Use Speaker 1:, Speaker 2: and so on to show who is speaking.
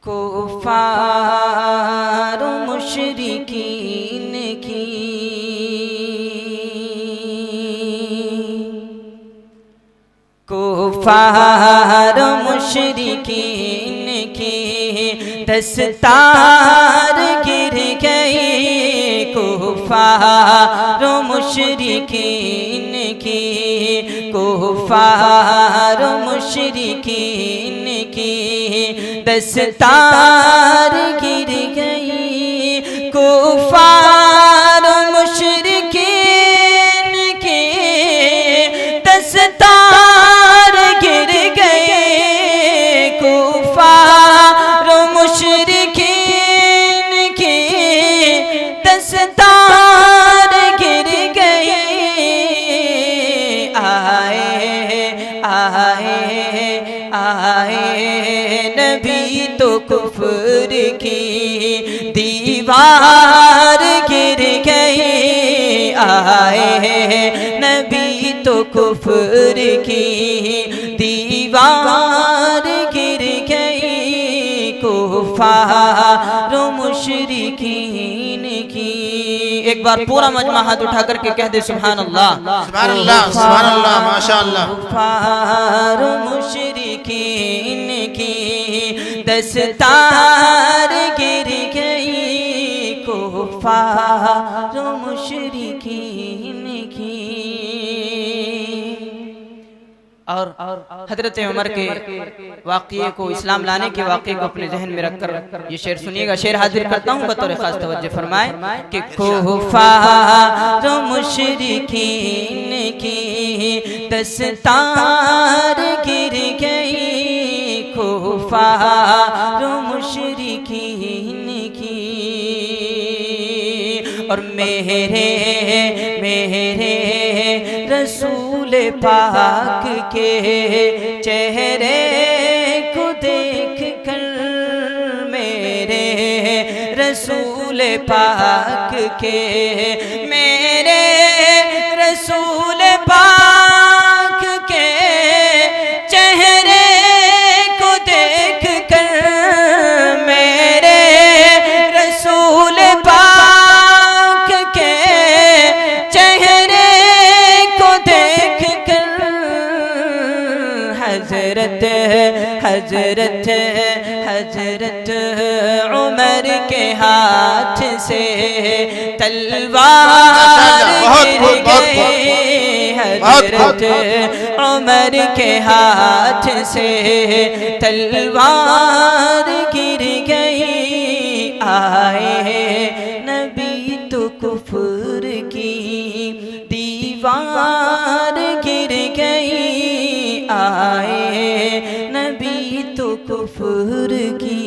Speaker 1: कुफार मुशरिकीन की कुफार मुशरिकीन की दस्तार गिर गई। कुफार मुशरिकीन की कुफार मुशरिकीन की दस्तार गिर गई। कुफार मुशरिकीन की दस्तार गिर गई। कुफार मुशरिकीन की दस्तार गिर गई। आए नबी तो कुफ्र की दीवार गिर गई। आए नबी तो कुफ्र की दीवार गिर गई। कुफार मुशरिकीन की। एक बार पूरा मजमा हाथ उठा करके कह दे सुभान अल्लाह,
Speaker 2: सुभान अल्लाह, सुभान अल्लाह, माशाअल्लाह।
Speaker 1: कुफार मुशरिकीन की दस्तार गिर गई। कुफार मुशरिकीन की। और हजरत उमर के वाक़ये को, इस्लाम लाने के वाक़ये को अपने जहन में रखकर ये शेर सुनिएगा। शेर हाजिर करता हूँ बतौर खास तवज्जो फरमाए कि कुफार मुशरिकीन की दस्तार गिर गई। कुफार मुशरिकीन की। और मेरे रसूल पाक के चेहरे को देख कर, मेरे रसूल पाक के, मेरे रसूल पाक के चेहरे को देख कर, मेरे रसूल पाक के चेहरे को देख कर हजरत हजरत हजरत उमर के हाथ से तलवार गिर गई। हजरत उमर के हाथ से तलवार गिर गई। आए नबी तो कुफ्र की दीवार गिर गई। आए नबी तो कुफ्र की